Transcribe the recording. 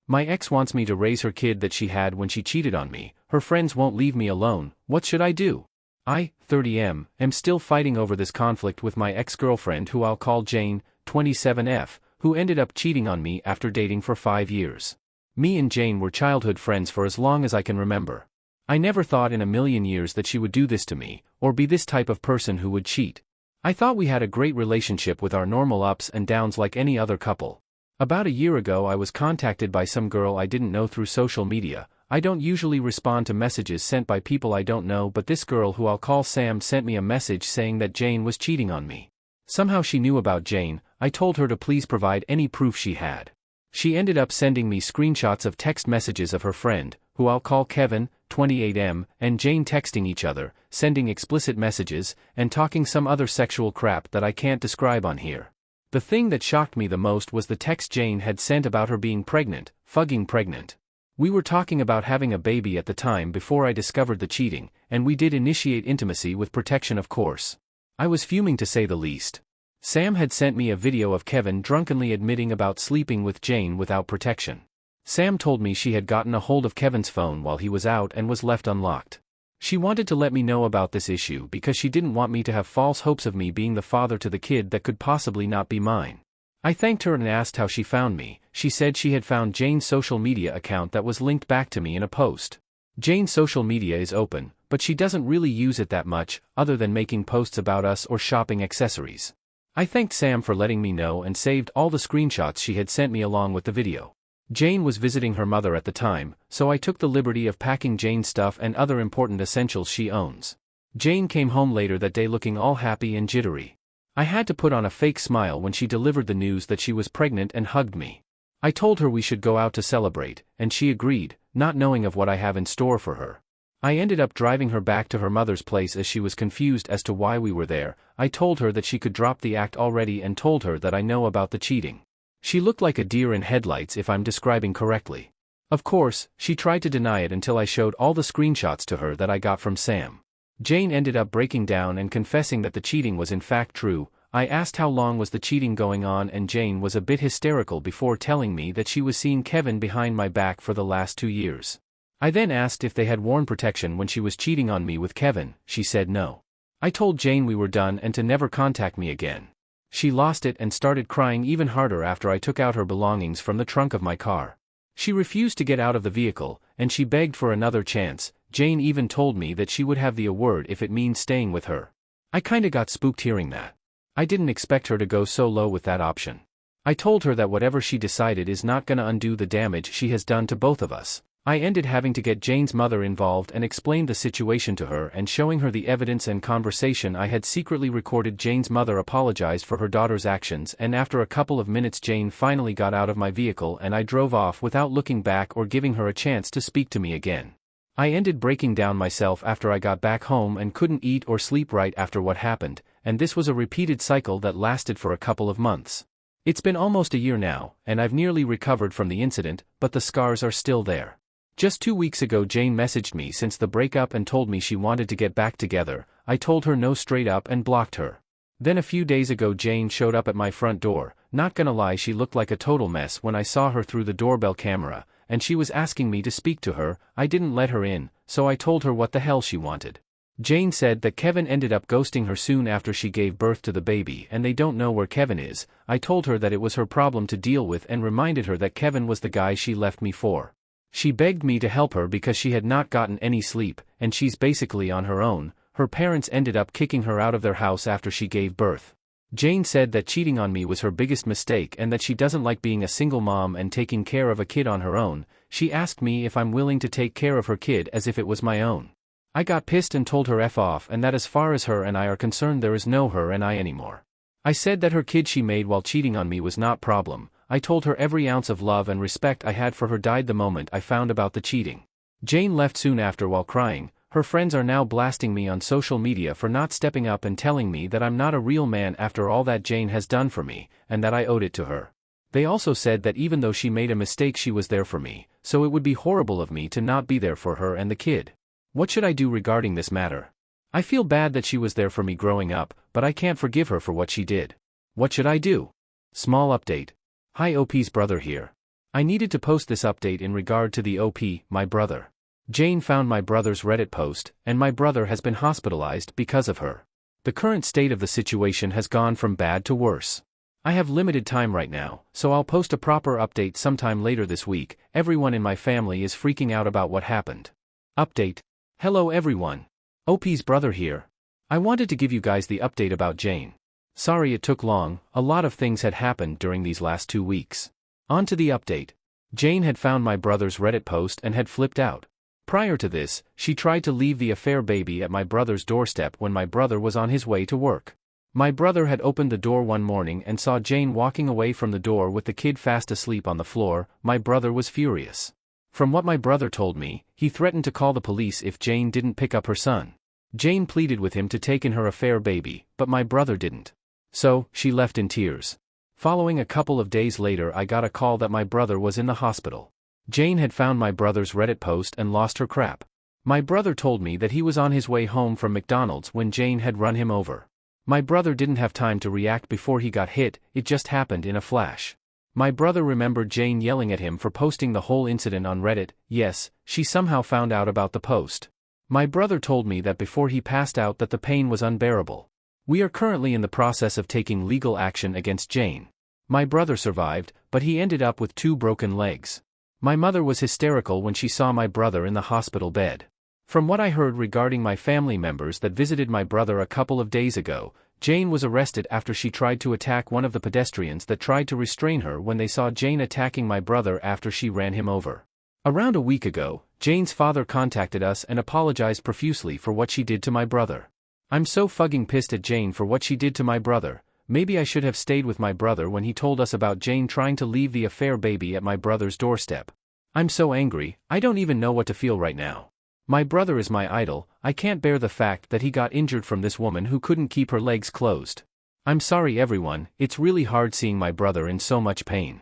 My ex wants me to raise her kid that she had when she cheated on me. Her friends won't leave me alone. What should I do? I, 30M, am still fighting over this conflict with my ex-girlfriend, who I'll call Jane, 27F, who ended up cheating on me after dating for 5 years. Me and Jane were childhood friends for as long as I can remember. I never thought in a million years that she would do this to me, or be this type of person who would cheat. I thought we had a great relationship with our normal ups and downs like any other couple. About a year ago I was contacted by some girl I didn't know through social media. I don't usually respond to messages sent by people I don't know, but this girl, who I'll call Sam, sent me a message saying that Jane was cheating on me. Somehow she knew about Jane. I told her to please provide any proof she had. She ended up sending me screenshots of text messages of her friend, who I'll call Kevin, 28M, and Jane texting each other, sending explicit messages, and talking some other sexual crap that I can't describe on here. The thing that shocked me the most was the text Jane had sent about her being pregnant, fucking pregnant. We were talking about having a baby at the time before I discovered the cheating, and we did initiate intimacy with protection, of course. I was fuming, to say the least. Sam had sent me a video of Kevin drunkenly admitting about sleeping with Jane without protection. Sam told me she had gotten a hold of Kevin's phone while he was out and was left unlocked. She wanted to let me know about this issue because she didn't want me to have false hopes of me being the father to the kid that could possibly not be mine. I thanked her and asked how she found me. She said she had found Jane's social media account that was linked back to me in a post. Jane's social media is open, but she doesn't really use it that much, other than making posts about us or shopping accessories. I thanked Sam for letting me know and saved all the screenshots she had sent me along with the video. Jane was visiting her mother at the time, so I took the liberty of packing Jane's stuff and other important essentials she owns. Jane came home later that day looking all happy and jittery. I had to put on a fake smile when she delivered the news that she was pregnant and hugged me. I told her we should go out to celebrate, and she agreed, not knowing of what I have in store for her. I ended up driving her back to her mother's place as she was confused as to why we were there. I told her that she could drop the act already and told her that I know about the cheating. She looked like a deer in headlights, if I'm describing correctly. Of course, she tried to deny it until I showed all the screenshots to her that I got from Sam. Jane ended up breaking down and confessing that the cheating was in fact true. I asked how long was the cheating going on, and Jane was a bit hysterical before telling me that she was seeing Kevin behind my back for the last 2 years. I then asked if they had worn protection when she was cheating on me with Kevin. She said no. I told Jane we were done and to never contact me again. She lost it and started crying even harder after I took out her belongings from the trunk of my car. She refused to get out of the vehicle, and she begged for another chance. Jane even told me that she would have the award if it means staying with her. I kinda got spooked hearing that. I didn't expect her to go so low with that option. I told her that whatever she decided is not gonna undo the damage she has done to both of us. I ended having to get Jane's mother involved and explained the situation to her, and showing her the evidence and conversation I had secretly recorded. Jane's mother apologized for her daughter's actions, and after a couple of minutes Jane finally got out of my vehicle and I drove off without looking back or giving her a chance to speak to me again. I ended breaking down myself after I got back home and couldn't eat or sleep right after what happened, and this was a repeated cycle that lasted for a couple of months. It's been almost a year now, and I've nearly recovered from the incident, but the scars are still there. Just 2 weeks ago Jane messaged me since the breakup and told me she wanted to get back together. I told her no straight up and blocked her. Then a few days ago Jane showed up at my front door. Not gonna lie, she looked like a total mess when I saw her through the doorbell camera, and she was asking me to speak to her. I didn't let her in, so I told her what the hell she wanted. Jane said that Kevin ended up ghosting her soon after she gave birth to the baby and they don't know where Kevin is. I told her that it was her problem to deal with and reminded her that Kevin was the guy she left me for. She begged me to help her because she had not gotten any sleep, and she's basically on her own. Her parents ended up kicking her out of their house after she gave birth. Jane said that cheating on me was her biggest mistake and that she doesn't like being a single mom and taking care of a kid on her own. She asked me if I'm willing to take care of her kid as if it was my own. I got pissed and told her F off, and that as far as her and I are concerned there is no her and I anymore. I said that her kid she made while cheating on me was not problem. I told her every ounce of love and respect I had for her died the moment I found about the cheating. Jane left soon after while crying. Her friends are now blasting me on social media for not stepping up and telling me that I'm not a real man after all that Jane has done for me, and that I owed it to her. They also said that even though she made a mistake she was there for me, so it would be horrible of me to not be there for her and the kid. What should I do regarding this matter? I feel bad that she was there for me growing up, but I can't forgive her for what she did. What should I do? Small update. Hi, OP's brother here. I needed to post this update in regard to the OP, my brother. Jane found my brother's Reddit post, and my brother has been hospitalized because of her. The current state of the situation has gone from bad to worse. I have limited time right now, so I'll post a proper update sometime later this week. Everyone in my family is freaking out about what happened. Update. Hello everyone. OP's brother here. I wanted to give you guys the update about Jane. Sorry it took long, a lot of things had happened during these last 2 weeks. On to the update. Jane had found my brother's Reddit post and had flipped out. Prior to this, she tried to leave the affair baby at my brother's doorstep when my brother was on his way to work. My brother had opened the door one morning and saw Jane walking away from the door with the kid fast asleep on the floor. My brother was furious. From what my brother told me, he threatened to call the police if Jane didn't pick up her son. Jane pleaded with him to take in her affair baby, but my brother didn't. So, she left in tears. Following a couple of days later I got a call that my brother was in the hospital. Jane had found my brother's Reddit post and lost her crap. My brother told me that he was on his way home from McDonald's when Jane had run him over. My brother didn't have time to react before he got hit, it just happened in a flash. My brother remembered Jane yelling at him for posting the whole incident on Reddit. Yes, she somehow found out about the post. My brother told me that before he passed out that the pain was unbearable. We are currently in the process of taking legal action against Jane. My brother survived, but he ended up with 2 broken legs. My mother was hysterical when she saw my brother in the hospital bed. From what I heard regarding my family members that visited my brother a couple of days ago, Jane was arrested after she tried to attack one of the pedestrians that tried to restrain her when they saw Jane attacking my brother after she ran him over. Around a week ago, Jane's father contacted us and apologized profusely for what she did to my brother. I'm so fucking pissed at Jane for what she did to my brother. Maybe I should have stayed with my brother when he told us about Jane trying to leave the affair baby at my brother's doorstep. I'm so angry, I don't even know what to feel right now. My brother is my idol, I can't bear the fact that he got injured from this woman who couldn't keep her legs closed. I'm sorry everyone, it's really hard seeing my brother in so much pain.